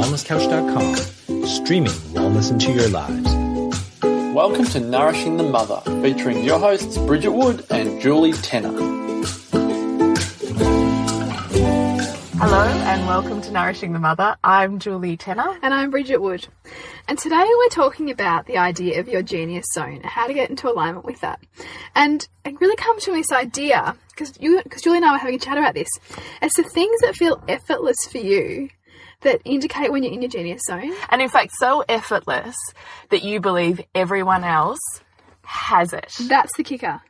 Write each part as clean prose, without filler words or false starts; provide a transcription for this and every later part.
wellnesscouch.com, streaming wellness into your lives. Welcome to Nourishing the Mother, featuring your hosts Bridget Wood and Julie Tenner. Hello and welcome to Nourishing the Mother. I'm Julie Tenner. And I'm Bridget Wood. And today we're talking about the idea of your genius zone, how to get into alignment with that. And it really comes from this idea, because Julie and I were having a chat about this. It's the things that feel effortless for you that indicate when you're in your genius zone. And in fact, so effortless that you believe everyone else has it. That's the kicker.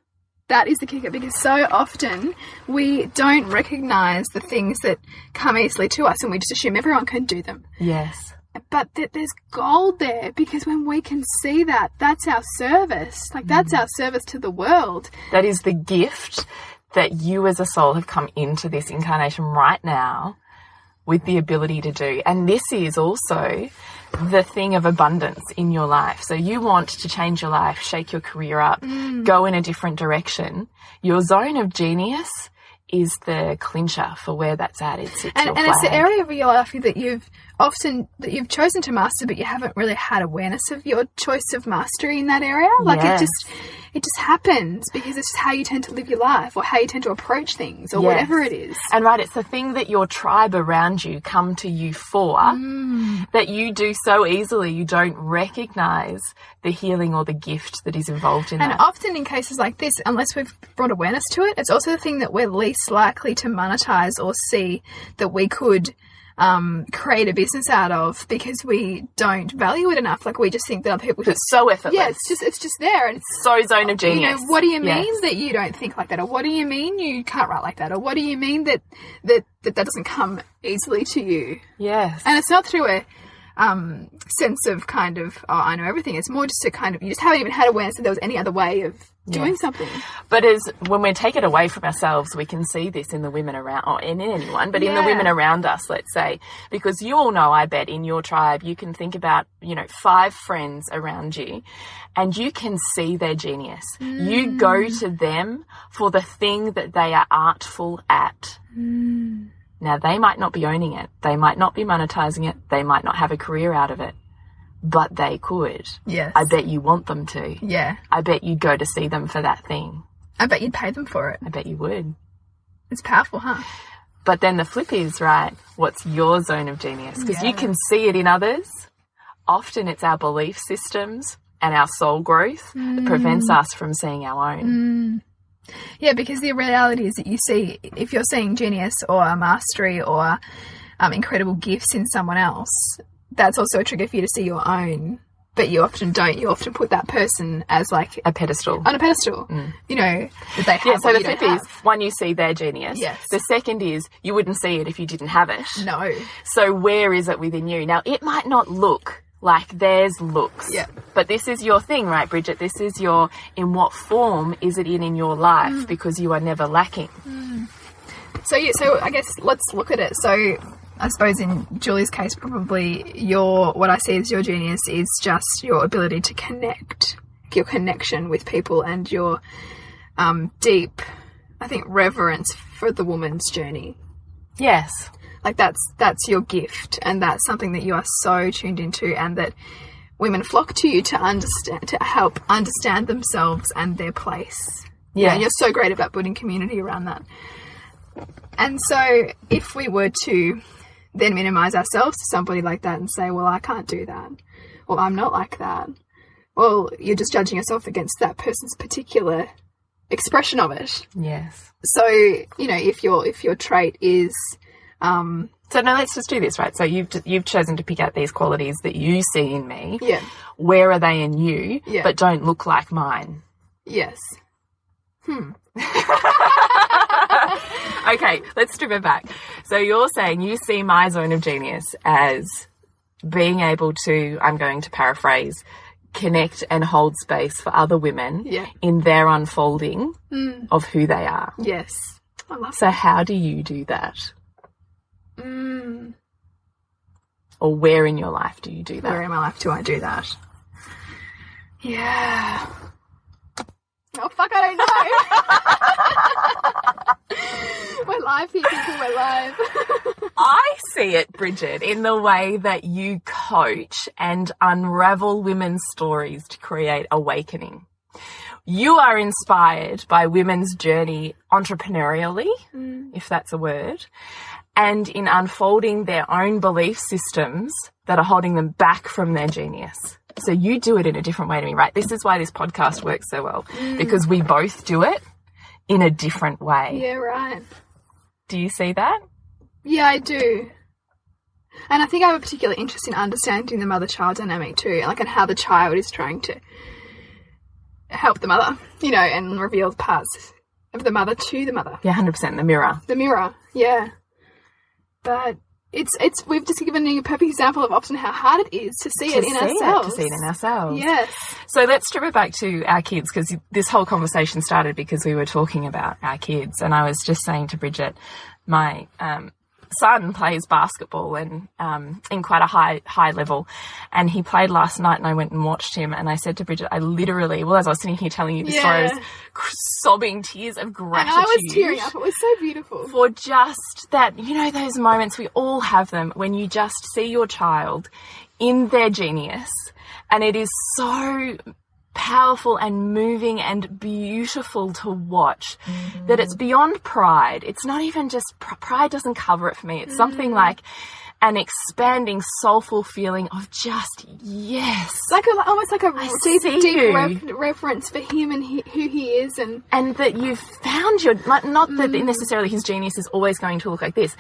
That is the kicker, because so often we don't recognise the things that come easily to us and we just assume everyone can do them. Yes. But there's gold there, because when we can see that, that's our service. Like, that's our service to the world. That is the gift that you as a soul have come into this incarnation right now with the ability to do. And this is also the thing of abundance in your life. So you want to change your life, shake your career up, go in a different direction. Your zone of genius is the clincher for where that's at. It's it's the area of your life that you've chosen to master, but you haven't really had awareness of your choice of mastery in that area. Like, yes. It just happens because it's just how you tend to live your life, or how you tend to approach things, or yes. whatever it is. And right, it's the thing that your tribe around you come to you for that you do so easily you don't recognise the healing or the gift that is involved in that. And often in cases like this, unless we've brought awareness to it, it's also the thing that we're least likely to monetize or see that we could create a business out of, because we don't value it enough. Like, we just think that other people it's so effortless. Yeah, it's just there, and it's so zone of genius. You know, what do you mean that you don't think like that, or what do you mean you can't write like that, or what do you mean that doesn't come easily to you? Yes. And it's not through a sense of kind of, oh, I know everything. It's more just a kind of, you just haven't even had awareness that there was any other way of doing something. But when we take it away from ourselves, we can see this in the women around, or in anyone, but in the women around us, let's say, because you all know, I bet, in your tribe, you can think about, 5 friends around you, and you can see their genius. You go to them for the thing that they are artful at. Now, they might not be owning it. They might not be monetizing it. They might not have a career out of it. But they could. Yes. I bet you want them to. Yeah. I bet you'd go to see them for that thing. I bet you'd pay them for it. I bet you would. It's powerful, huh? But then the flip is, right, what's your zone of genius? Because you can see it in others. Often it's our belief systems and our soul growth that prevents us from seeing our own. Yeah, because the reality is that you see, if you're seeing genius or mastery or incredible gifts in someone else, that's also a trigger for you to see your own. But you often don't. You often put that person as like a pedestal. On a pedestal. That they have. Yeah, so the flip is, one, you see their genius. Yes. The second is, you wouldn't see it if you didn't have it. No. So where is it within you? Now, it might not look like theirs looks. Yeah. But this is your thing, right, Bridget? This is in what form is it in your life? Because you are never lacking. So I guess let's look at it. So I suppose in Julie's case, probably what I see as your genius is just your ability to connect, your connection with people, and your deep, I think, reverence for the woman's journey. Yes. Like, that's your gift, and that's something that you are so tuned into, and that women flock to you to understand, to help understand themselves and their place. Yeah. And you're so great about building community around that. And so if we were to then minimize ourselves to somebody like that and say, well, I can't do that, or I'm not like that, well, you're just judging yourself against that person's particular expression of it. Yes. So, if your trait is so now let's just do this, right? So you've chosen to pick out these qualities that you see in me. Yeah. Where are they in you, but don't look like mine? Yes. Okay, let's strip it back. So you're saying you see my zone of genius as being able to, I'm going to paraphrase, connect and hold space for other women in their unfolding of who they are. Yes. I love So how do you do that? Or where in your life do you do that? Where in my life do I do that? Yeah. Oh, fuck, I don't know. We're live here, people. We're live. I see it, Bridget, in the way that you coach and unravel women's stories to create awakening. You are inspired by women's journey entrepreneurially, if that's a word, and in unfolding their own belief systems that are holding them back from their genius. So you do it in a different way to me, right? This is why this podcast works so well, because we both do it in a different way. Yeah, right. Do you see that? Yeah, I do. And I think I have a particular interest in understanding the mother-child dynamic too, like, and how the child is trying to help the mother, you know, and reveal parts of the mother to the mother. Yeah, 100%, the mirror. The mirror, yeah. But we've just given you a perfect example of often how hard it is to see it in ourselves. To see it in ourselves. Yes. So let's strip it back to our kids, because this whole conversation started because we were talking about our kids, and I was just saying to Bridget, my son plays basketball and in quite a high level, and he played last night, and I went and watched him, and I said to Bridget, I literally, well, as I was sitting here telling you the story, I was sobbing tears of gratitude. And I was tearing up. It was so beautiful. For just that, you know, those moments, we all have them, when you just see your child in their genius, and it is so powerful and moving and beautiful to watch that it's beyond pride. It's not even just pride doesn't cover it for me. It's something like an expanding soulful feeling of just yes, like almost like a deep reverence for him and who he is, and that you've found your, not that necessarily his genius is always going to look like this,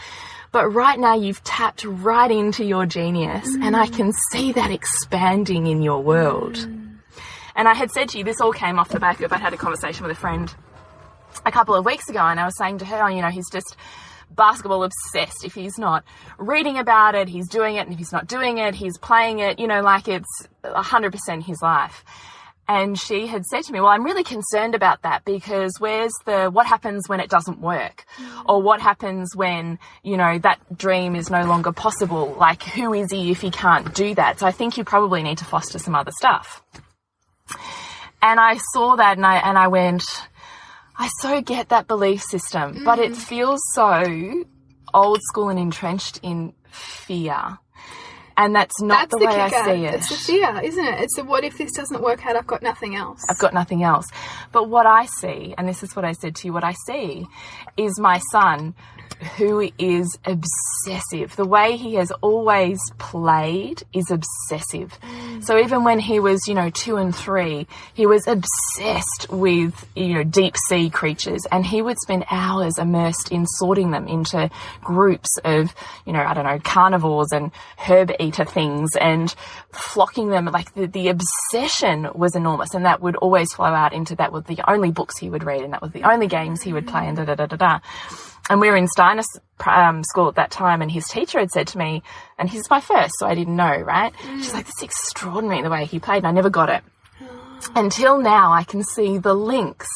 but right now you've tapped right into your genius, and I can see that expanding in your world. And I had said to you, this all came off the back of, I had a conversation with a friend a couple of weeks ago, and I was saying to her, oh, you know, he's just basketball obsessed. If he's not reading about it, he's doing it. And if he's not doing it, he's playing it, you know, like it's 100% his life. And she had said to me, well, I'm really concerned about that, because what happens when it doesn't work? Or what happens when, you know, that dream is no longer possible? Like, who is he if he can't do that? So I think you probably need to foster some other stuff. And I saw that, and I went, I so get that belief system, but it feels so old school and entrenched in fear. And that's not the way I see it. It's the fear, isn't it? It's the, what if this doesn't work out? I've got nothing else. I've got nothing else. But what I see, and this is what I said to you, what I see is my son, who is obsessive. The way he has always played is obsessive. So even when he was, you know, 2 and 3, he was obsessed with, you know, deep sea creatures, and he would spend hours immersed in sorting them into groups of, you know, I don't know, carnivores and herb eater things, and flocking them. Like the obsession was enormous, and that would always flow out into that were the only books he would read, and that was the only games he would play, and da-da-da-da-da. And we were in Steiner school at that time, and his teacher had said to me, and he's my first, so I didn't know, right? She's like, that's extraordinary the way he played, and I never got it. Until now, I can see the links.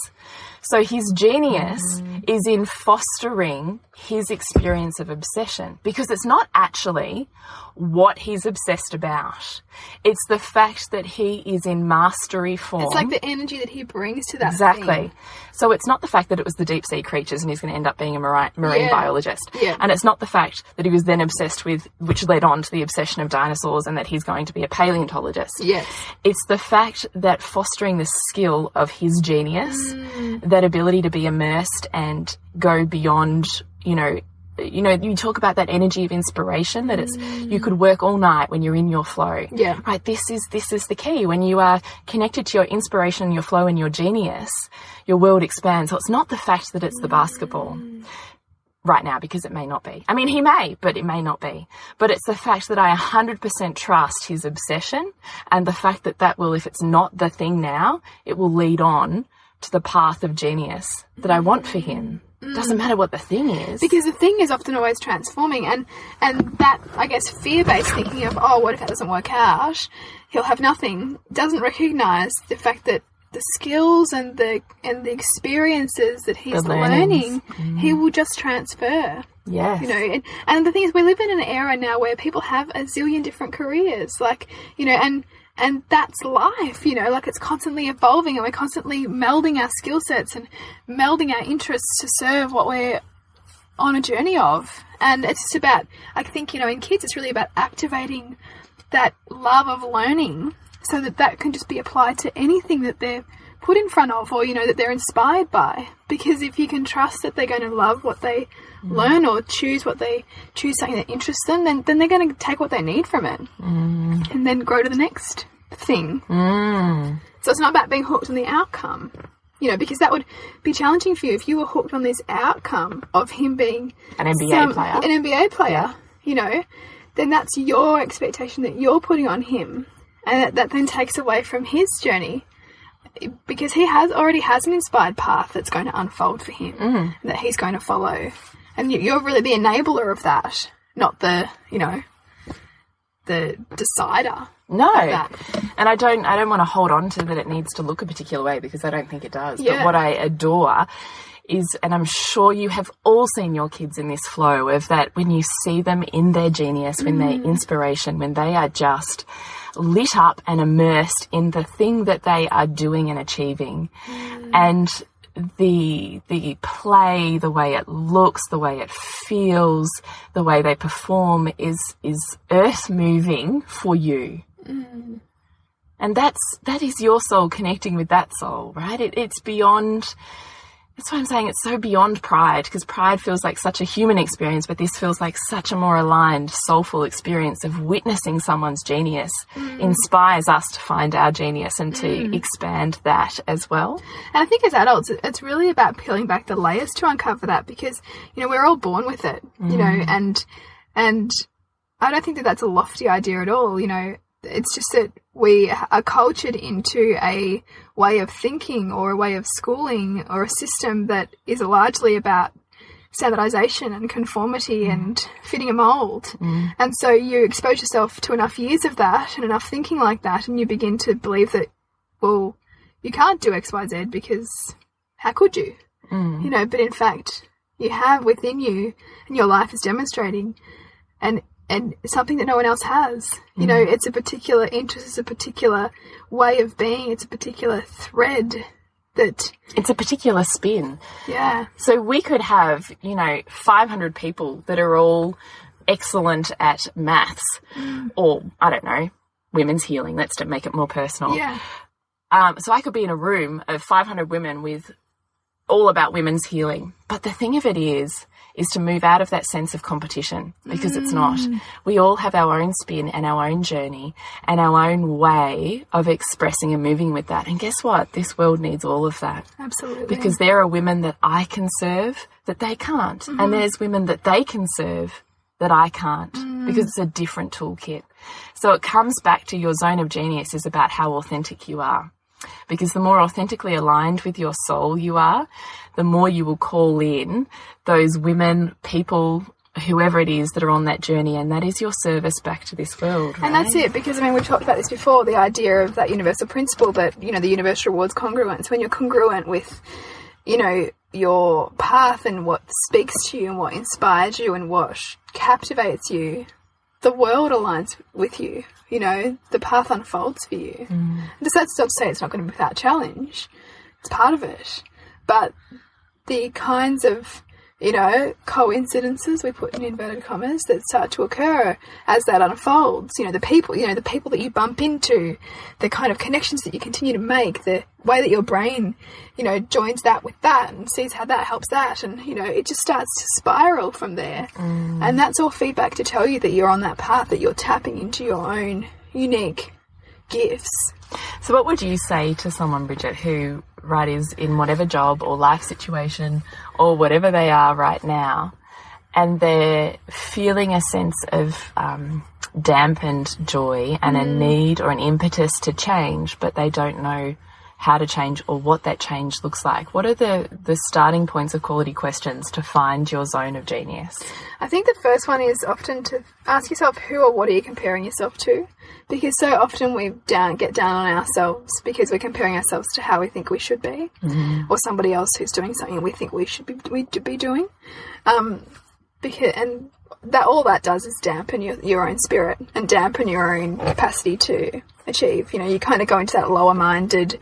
So his genius is in fostering his experience of obsession, because it's not actually what he's obsessed about. It's the fact that he is in mastery form. It's like the energy that he brings to that Exactly. thing. So it's not the fact that it was the deep sea creatures and he's going to end up being a marine biologist. Yeah. And it's not the fact that he was then obsessed with, which led on to the obsession of dinosaurs, and that he's going to be a paleontologist. Yes. It's the fact that fostering the skill of his genius, that ability to be immersed and go beyond, you know, you talk about that energy of inspiration, that it's, you could work all night when you're in your flow. Yeah. Right. This is the key. When you are connected to your inspiration, your flow, and your genius, your world expands. So it's not the fact that it's the basketball right now, because it may not be. I mean, he may, but it may not be. But it's the fact that I 100% trust his obsession, and the fact that will, if it's not the thing now, it will lead on to the path of genius that I want for him. Doesn't matter what the thing is. Because the thing is often always transforming, and that, I guess, fear-based thinking of, oh, what if that doesn't work out? He'll have nothing, doesn't recognise the fact that the skills and the experiences that he's learning, he will just transfer. Yes. You know, and the thing is, we live in an era now where people have a zillion different careers, like, you know, and that's life, you know, like it's constantly evolving and we're constantly melding our skill sets and melding our interests to serve what we're on a journey of. And it's just about, I think, you know, in kids, it's really about activating that love of learning so that can just be applied to anything that they're put in front of, or, you know, that they're inspired by. Because if you can trust that they're going to love what they learn or choose something that interests them, then they're going to take what they need from it and then grow to the next thing. So it's not about being hooked on the outcome, you know, because that would be challenging for you if you were hooked on this outcome of him being an NBA player, you know, then that's your expectation that you're putting on him, and that then takes away from his journey, because he already has an inspired path that's going to unfold for him that he's going to follow, and you're really the enabler of that, not the, you know, the decider. No, and I don't want to hold on to that it needs to look a particular way, because I don't think it does. Yeah. But what I adore is, and I'm sure you have all seen your kids in this flow of that, when you see them in their genius, when they're inspiration, when they are just lit up and immersed in the thing that they are doing and achieving, and the play, the way it looks, the way it feels, the way they perform is earth moving for you. And that is your soul connecting with that soul, right? It's beyond. That's why I'm saying it's so beyond pride, because pride feels like such a human experience, but this feels like such a more aligned, soulful experience of witnessing someone's genius inspires us to find our genius and to expand that as well. And I think as adults, it's really about peeling back the layers to uncover that, because, you know, we're all born with it, you know, and I don't think that that's a lofty idea at all, you know. It's just that we are cultured into a way of thinking or a way of schooling or a system that is largely about standardization and conformity and fitting a mold. And so you expose yourself to enough years of that and enough thinking like that, and you begin to believe that, well, you can't do X, Y, Z, because how could you? You know, but in fact, you have within you, and your life is demonstrating, and something that no one else has. You know, it's a particular interest, it's a particular way of being, it's a particular thread that... It's a particular spin. Yeah. So we could have, you know, 500 people that are all excellent at maths or, I don't know, women's healing. Let's make it more personal. Yeah. So I could be in a room of 500 women with all about women's healing. But the thing of it is to move out of that sense of competition, because it's not. We all have our own spin and our own journey and our own way of expressing and moving with that. And guess what? This world needs all of that. Absolutely. Because there are women that I can serve that they can't. And there's women that they can serve that I can't, because it's a different toolkit. So it comes back to your zone of genius is about how authentic you are. Because the more authentically aligned with your soul you are, the more you will call in those women, people, whoever it is that are on that journey, and that is your service back to this world, right? And that's it, because, I mean, we've talked about this before, the idea of that universal principle that, you know, the universe rewards congruence. When you're congruent with, you know, your path and what speaks to you and what inspires you and what captivates you, the world aligns with you. You know, the path unfolds for you. That's not to say it's not going to be without challenge. It's part of it. But the kinds of, you know, coincidences, we put in inverted commas, that start to occur as that unfolds, you know, the people that you bump into, the kind of connections that you continue to make, the way that your brain, you know, joins that with that and sees how that helps that, and, you know, it just starts to spiral from there. And that's all feedback to tell you that you're on that path, that you're tapping into your own unique gifts. So what would you say to someone, Bridget, who, right, is in whatever job or life situation or whatever they are right now, and they're feeling a sense of dampened joy and a need or an impetus to change, but they don't know how to change or what that change looks like? What are the starting points of quality questions to find your zone of genius? I think the first one is often to ask yourself, who or what are you comparing yourself to? Because so often we get down on ourselves because we're comparing ourselves to how we think we should be, or somebody else who's doing something we think we should be doing. and that all that does is dampen your own spirit and dampen your own capacity to achieve. You know, you kind of go into that lower-minded,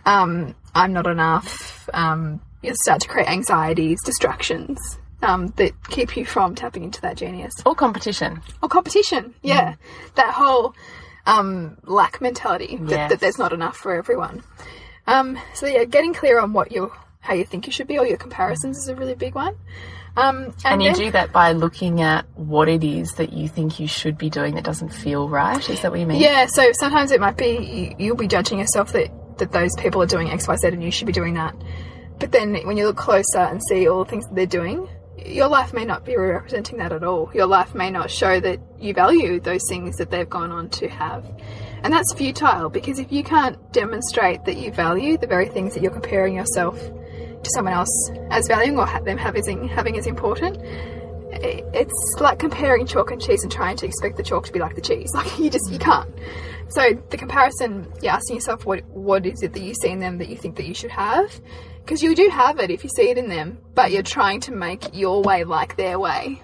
I'm not enough. You start to create anxieties, distractions that keep you from tapping into that genius. Or competition. Or competition, yeah. That whole lack mentality that there's not enough for everyone. So yeah, getting clear on how you think you should be, or your comparisons is a really big one. And you do that by looking at what it is that you think you should be doing that doesn't feel right. Is that what you mean? Yeah, so sometimes it might be you'll be judging yourself that those people are doing X, Y, Z and you should be doing that. But then when you look closer and see all the things that they're doing, your life may not be representing that at all. Your life may not show that you value those things that they've gone on to have. And that's futile, because if you can't demonstrate that you value the very things that you're comparing yourself to someone else as valuing, or them having as important, it's like comparing chalk and cheese and trying to expect the chalk to be like the cheese. Like, you can't. So the comparison, you're asking yourself what is it that you see in them that you think that you should have, because you do have it if you see it in them, but you're trying to make your way like their way.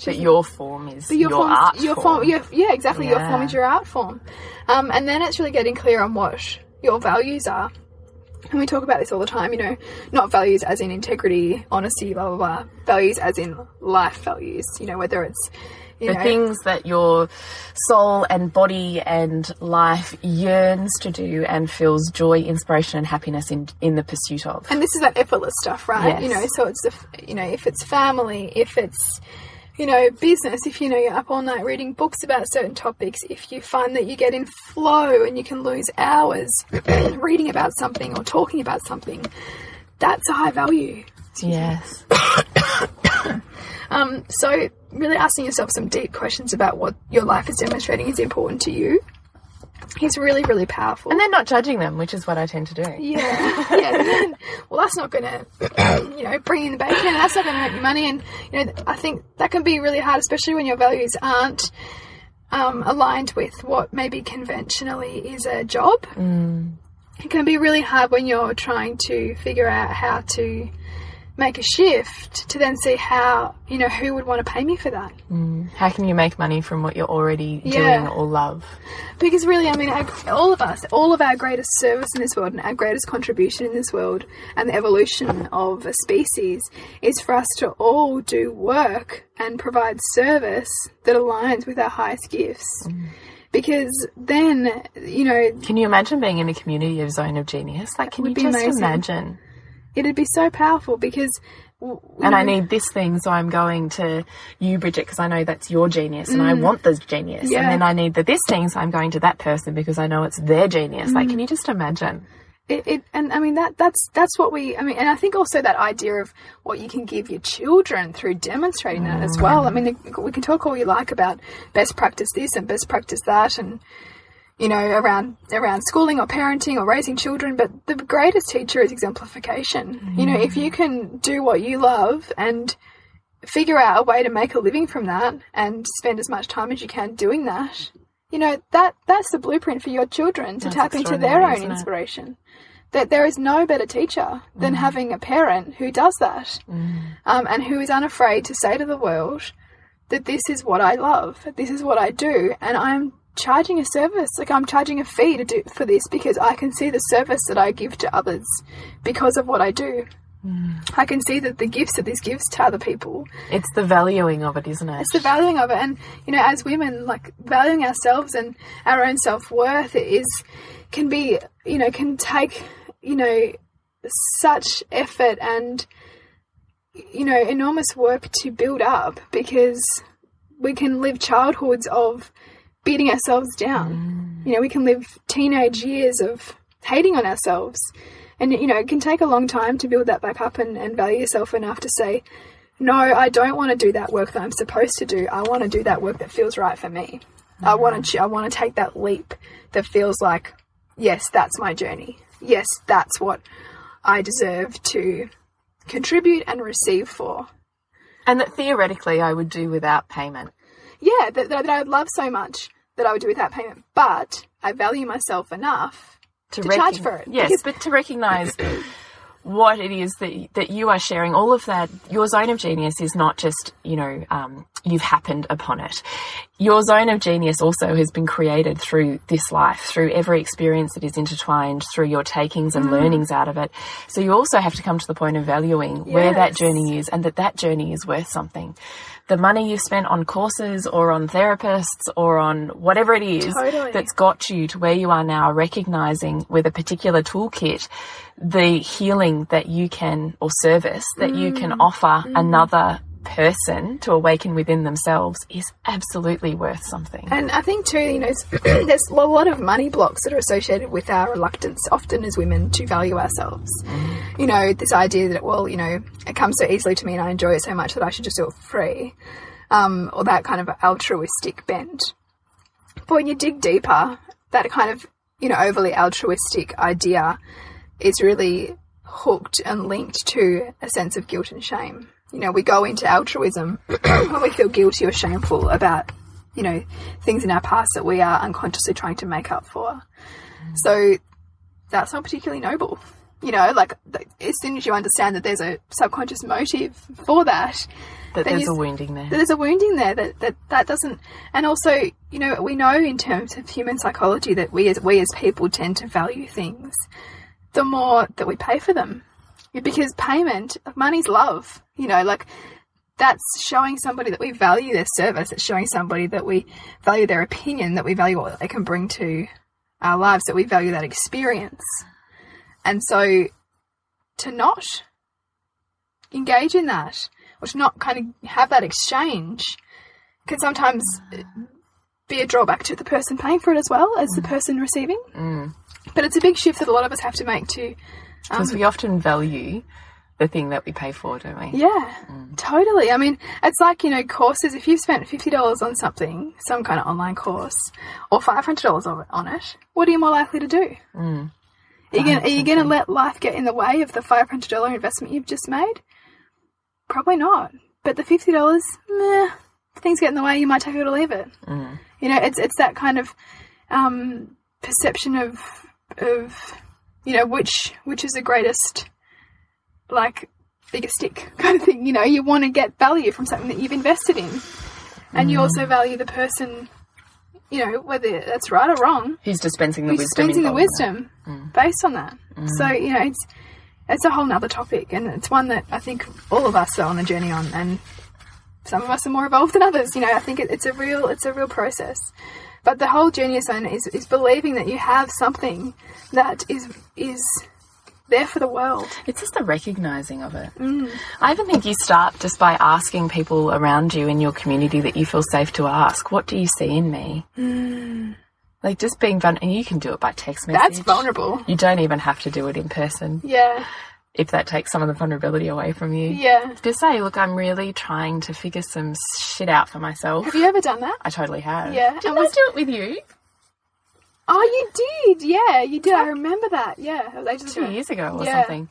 Your form is your art form. Yeah, exactly. Yeah. Your form is your art form. And then it's really getting clear on what your values are. And we talk about this all the time, you know, not values as in integrity, honesty, blah, blah, blah. Values as in life values, you know, whether it's, the things that your soul and body and life yearns to do and feels joy, inspiration and happiness in the pursuit of. And this is that effortless stuff, right? Yes. You know, so it's if it's family, if it's, you know, business, if, you know, you're up all night reading books about certain topics, if you find that you get in flow and you can lose hours reading about something or talking about something, that's a high value. Yes. So really asking yourself some deep questions about what your life is demonstrating is important to you is really, really powerful. And then not judging them, which is what I tend to do. Yeah. Yeah. Well, that's not going to, you know, bring in the bacon. That's not going to make you money. And, you know, I think that can be really hard, especially when your values aren't aligned with what maybe conventionally is a job. It can be really hard when you're trying to figure out how to make a shift to then see how, you know, who would want to pay me for that. How can you make money from what you're already doing or love? Because really, I mean, all of us, all of our greatest service in this world and our greatest contribution in this world and the evolution of a species is for us to all do work and provide service that aligns with our highest gifts. Because then, you know... Can you imagine being in a community of Zone of Genius? Like, can you just imagine? It'd be so powerful because... And I need this thing, so I'm going to you, Bridget, because I know that's your genius and I want this genius. Yeah. And then I need this thing, so I'm going to that person because I know it's their genius. Like, can you just imagine? And I mean, that's what and I think also that idea of what you can give your children through demonstrating that as well. I mean, we can talk all you like about best practice this and best practice that and, you know, around schooling or parenting or raising children, but the greatest teacher is exemplification. You know, if you can do what you love and figure out a way to make a living from that and spend as much time as you can doing that, you know, that's the blueprint for your children to tap into their own inspiration. That there is no better teacher than having a parent who does that, and who is unafraid to say to the world that this is what I love, this is what I do, and I'm charging a service, like I'm charging a fee to do for this because I can see the service that I give to others because of what I do. I can see that the gifts that this gives to other people. It's the valuing of it, isn't it? It's the valuing of it. And, you know, as women, like valuing ourselves and our own self-worth can take, you know, such effort and, you know, enormous work to build up because we can live childhoods of beating ourselves down. You know, we can live teenage years of hating on ourselves. And, you know, it can take a long time to build that back up and value yourself enough to say, no, I don't want to do that work that I'm supposed to do. I want to do that work that feels right for me. I want to take that leap that feels like, yes, that's my journey. Yes, that's what I deserve to contribute and receive for. And that theoretically I would do without payment. Yeah, that I would love so much that I would do without payment. But I value myself enough to charge for it. Yes, but to recognise what it is that you are sharing, all of that, your zone of genius is not just, you know, you've happened upon it. Your zone of genius also has been created through this life, through every experience that is intertwined, through your takings and learnings out of it. So you also have to come to the point of valuing where that journey is, and that journey is worth something. The money you've spent on courses or on therapists or on whatever it is that's got you to where you are now, recognizing with a particular toolkit the healing that you can, or service that you can offer another person to awaken within themselves, is absolutely worth something. And I think too, you know, there's a lot of money blocks that are associated with our reluctance often as women to value ourselves. You know, this idea that, well, you know, it comes so easily to me and I enjoy it so much that I should just do it for free, or that kind of altruistic bent. But when you dig deeper, that kind of, you know, overly altruistic idea is really hooked and linked to a sense of guilt and shame. You know, we go into altruism when we feel guilty or shameful about, you know, things in our past that we are unconsciously trying to make up for. So that's not particularly noble. You know, like, as soon as you understand that there's a subconscious motive for that, that there's a wounding there. There's a wounding there that doesn't. And also, you know, we know in terms of human psychology that we as people tend to value things the more that we pay for them. Because payment, money's love, you know, like, that's showing somebody that we value their service. It's showing somebody that we value their opinion, that we value what they can bring to our lives, that we value that experience. And so to not engage in that, or to not kind of have that exchange, can sometimes be a drawback to the person paying for it as well as the person receiving. But it's a big shift that a lot of us have to make to... Because we often value the thing that we pay for, don't we? Yeah, totally. I mean, it's like, you know, courses. If you've spent $50 on something, some kind of online course, or $500 on it, what are you more likely to do? Are you going to let life get in the way of the $500 investment you've just made? Probably not. But the $50, meh, if things get in the way, you might take it or leave it. You know, it's that kind of perception of you know, which is the greatest, like, biggest stick kind of thing. You know, you want to get value from something that you've invested in. And you also value the person, you know, whether that's right or wrong. Who's dispensing the wisdom. Dispensing the wisdom based on that. So, you know, it's a whole nother topic. And it's one that I think all of us are on a journey on. And some of us are more evolved than others. You know, I think it's a real process. But the whole genius zone is believing that you have something that is there for the world. It's just the recognising of it. I even think you start just by asking people around you in your community that you feel safe to ask, what do you see in me? Like, just being vulnerable. And you can do it by text message. That's vulnerable. You don't even have to do it in person. Yeah. If that takes some of the vulnerability away from you. Yeah. Just say, look, I'm really trying to figure some shit out for myself. Have you ever done that? I totally have. Yeah. Didn't I do it with you? Oh, you did. Yeah, you did. I remember that. Yeah. It was ages ago. 2 years ago or something.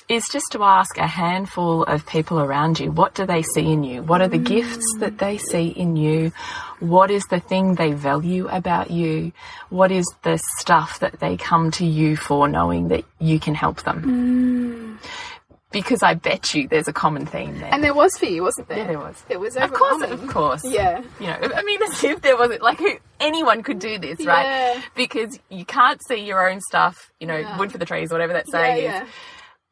Is just to ask a handful of people around you, what do they see in you? What are the gifts that they see in you? What is the thing they value about you? What is the stuff that they come to you for, knowing that you can help them? Because I bet you there's a common theme there. And there was for you, wasn't there? Yeah, there was. It was overwhelming. Of course. Yeah. You know, I mean, as if there wasn't, like, anyone could do this, right? Yeah. Because you can't see your own stuff, you know, wood for the trees, whatever that saying is.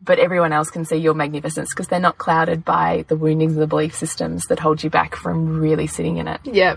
But everyone else can see your magnificence because they're not clouded by the woundings of the belief systems that hold you back from really sitting in it. Yeah.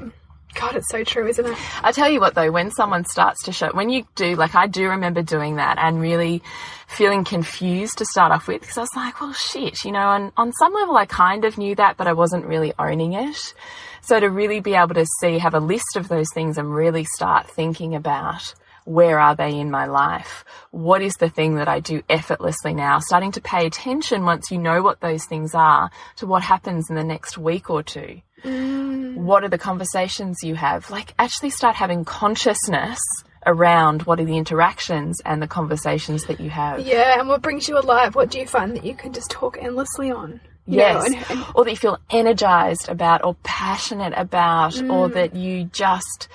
God, it's so true, isn't it? I tell you what, though, when someone starts to show, when you do, like, I do remember doing that and really feeling confused to start off with, because I was like, well, shit, you know, and on some level I kind of knew that, but I wasn't really owning it. So to really be able to see, have a list of those things and really start thinking about, where are they in my life? What is the thing that I do effortlessly now? Starting to pay attention, once you know what those things are, to what happens in the next week or two. What are the conversations you have? Like, actually start having consciousness around what are the interactions and the conversations that you have. Yeah, and what brings you alive? What do you find that you can just talk endlessly on? Yes, or that you feel energized about or passionate about, or that you just,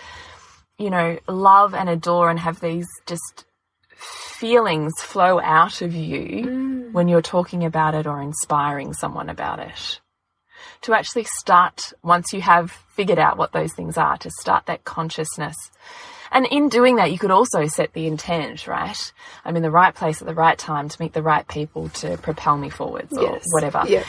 you know, love and adore and have these just feelings flow out of you when you're talking about it or inspiring someone about it. To actually start, once you have figured out what those things are, to start that consciousness. And in doing that, you could also set the intent, right? I'm in the right place at the right time to meet the right people to propel me forwards or whatever. Yeah.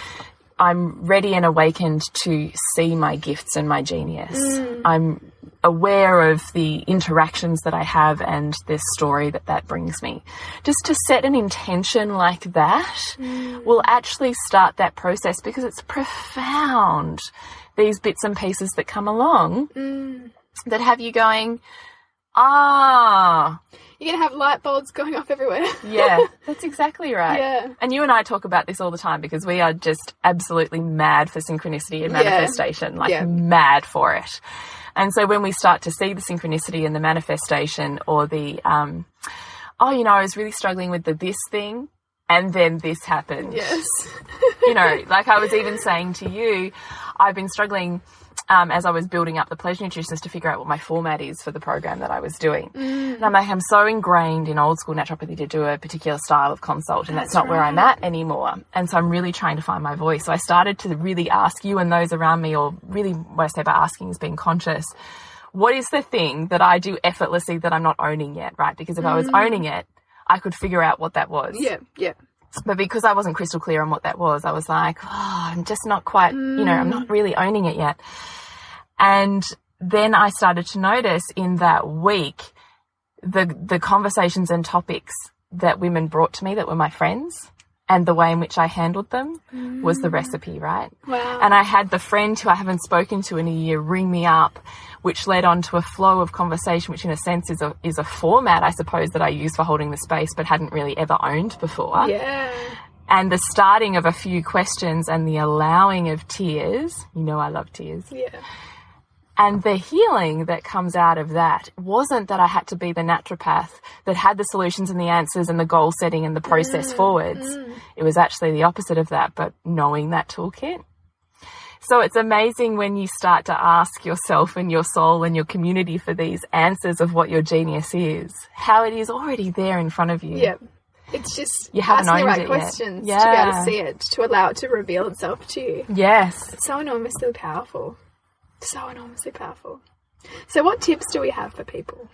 I'm ready and awakened to see my gifts and my genius. I'm aware of the interactions that I have and the story that brings me. Just to set an intention like that will actually start that process, because it's profound, these bits and pieces that come along that have you going, you're going to have light bulbs going off everywhere. Yeah, that's exactly right. Yeah. And you and I talk about this all the time, because we are just absolutely mad for synchronicity and manifestation, mad for it. And so when we start to see the synchronicity and the manifestation, or the, I was really struggling with this thing, and then this happened. Yes. Like I was even saying to you, I've been struggling as I was building up the pleasure nutritionist to figure out what my format is for the program that I was doing. And I'm like, I'm so ingrained in old school naturopathy to do a particular style of consult, and that's not where I'm at anymore. And so I'm really trying to find my voice. So I started to really ask you and those around me, or really what I say by asking is being conscious. What is the thing that I do effortlessly that I'm not owning yet, right? Because if I was owning it, I could figure out what that was. Yeah. But because I wasn't crystal clear on what that was, I was like, I'm just not quite, I'm not really owning it yet. And then I started to notice in that week the conversations and topics that women brought to me that were my friends, and the way in which I handled them was the recipe, right? Wow. And I had the friend who I haven't spoken to in a year ring me up, which led on to a flow of conversation, which in a sense is a format, I suppose, that I use for holding the space, but hadn't really ever owned before. Yeah. And the starting of a few questions and the allowing of tears. I love tears. Yeah. And the healing that comes out of that wasn't that I had to be the naturopath that had the solutions and the answers and the goal setting and the process forwards. It was actually the opposite of that, but knowing that toolkit. So it's amazing when you start to ask yourself and your soul and your community for these answers of what your genius is, how it is already there in front of you. Yeah. It's just you haven't asking the right owned it questions yet. to be able to see it, to allow it to reveal itself to you. Yes. It's so enormously powerful. So enormously powerful. So what tips do we have for people?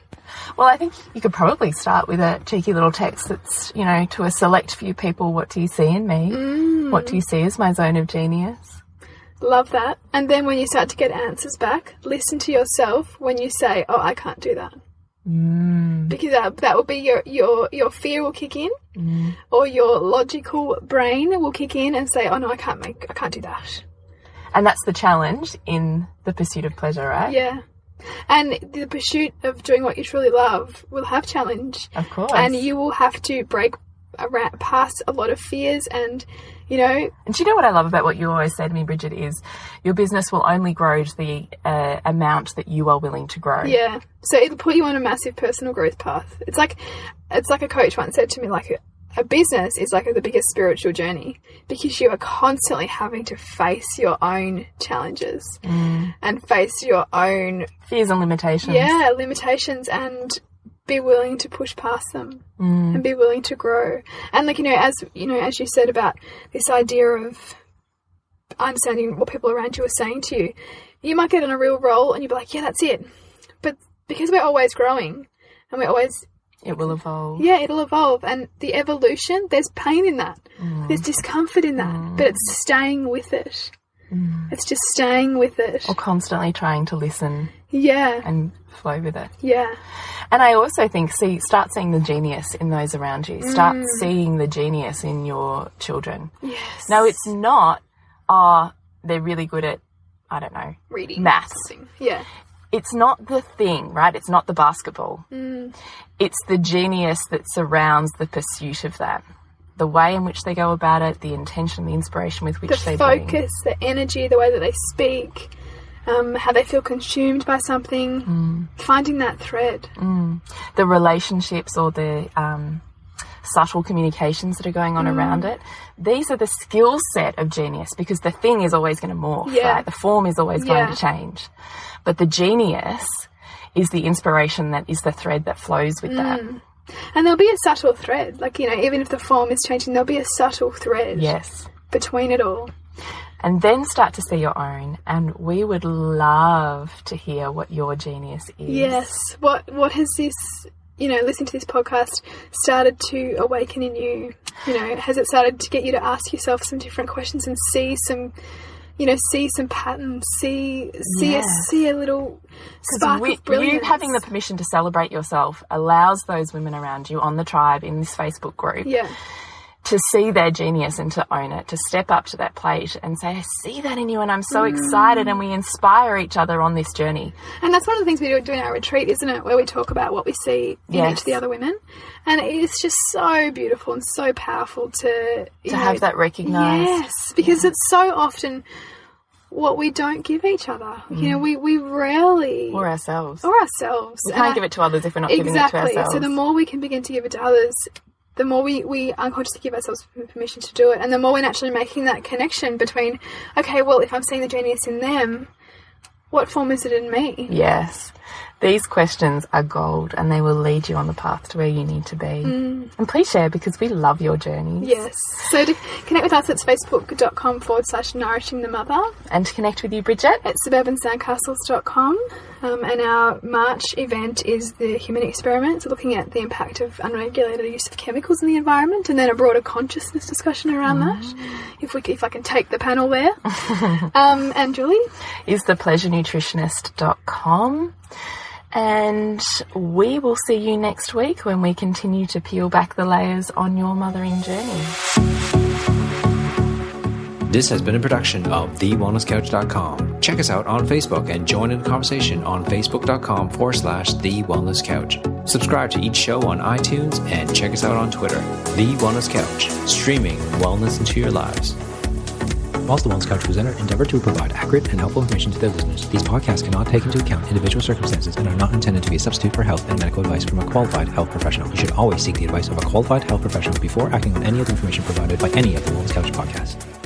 Well, I think you could probably start with a cheeky little text that's, to a select few people, what do you see in me? What do you see as my zone of genius? Love that. And then when you start to get answers back, listen to yourself when you say, I can't do that. Because that will be your fear will kick in, or your logical brain will kick in and say, oh no, I can't do that. And that's the challenge in the pursuit of pleasure, right? Yeah. And the pursuit of doing what you truly love will have challenge. Of course. And you will have to break past a lot of fears and, And do you know what I love about what you always say to me, Bridget, is your business will only grow to the amount that you are willing to grow. Yeah. So it'll put you on a massive personal growth path. It's like a coach once said to me, like, a business is like the biggest spiritual journey, because you are constantly having to face your own challenges and face your own fears and limitations. Yeah, limitations, and be willing to push past them and be willing to grow. And as you said about this idea of understanding what people around you are saying to you, you might get on a real roll and you'll be like, yeah, that's it. But because we're always growing and it will evolve. Yeah, it'll evolve. And the evolution, there's pain in that. There's discomfort in that. But it's staying with it. It's just staying with it. Or constantly trying to listen. Yeah. And flow with it. Yeah. And I also think, start seeing the genius in those around you. Start seeing the genius in your children. Yes. No, it's not, they're really good at, I don't know, reading. Maths. Yeah. It's not the thing, right? It's not the basketball. It's the genius that surrounds the pursuit of that. The way in which they go about it, the intention, the inspiration with which they bring. The focus, the energy, the way that they speak, how they feel consumed by something, finding that thread. The relationships or the subtle communications that are going on around it. These are the skill set of genius, because the thing is always going to morph, right? The form is always going to change. But the genius is the inspiration that is the thread that flows with that. And there'll be a subtle thread. Like, you know, even if the form is changing, there'll be a subtle thread. Yes. Between it all. And then start to see your own. And we would love to hear what your genius is. Yes. What has this, you know, listening to this podcast started to awaken in you? You know, has it started to get you to ask yourself some different questions and see some, you know, see some patterns, see a little spark of brilliance? You having the permission to celebrate yourself allows those women around you on the tribe in this Facebook group to see their genius and to own it, to step up to that plate and say, I see that in you and I'm so excited, and we inspire each other on this journey. And that's one of the things we do in our retreat, isn't it, where we talk about what we see in each of the other women. And it's just so beautiful and so powerful to have that recognised. Yes, because it's so often what we don't give each other. You know, we rarely... Or ourselves. We can't give it to others if we're not giving it to ourselves. So the more we can begin to give it to others, the more we unconsciously give ourselves permission to do it, and the more we're naturally making that connection between, okay, well, if I'm seeing the genius in them, what form is it in me? Yes. These questions are gold, and they will lead you on the path to where you need to be. And please share, because we love your journeys. Yes. So to connect with us, it's facebook.com/nourishing the mother. And to connect with you, Bridget, at suburbansandcastles.com. And our March event is the human experiment, so looking at the impact of unregulated use of chemicals in the environment, and then a broader consciousness discussion around that. If I can take the panel there. And Julie? Is thepleasurenutritionist.com. And we will see you next week when we continue to peel back the layers on your mothering journey. This has been a production of TheWellnessCouch.com. Check us out on Facebook and join in the conversation on Facebook.com/TheWellnessCouch. Subscribe to each show on iTunes and check us out on Twitter. The Wellness Couch, streaming wellness into your lives. Whilst the Wellness Couch presenter endeavor to provide accurate and helpful information to their listeners, these podcasts cannot take into account individual circumstances and are not intended to be a substitute for health and medical advice from a qualified health professional. You should always seek the advice of a qualified health professional before acting on any of the information provided by any of the Wellness Couch podcasts.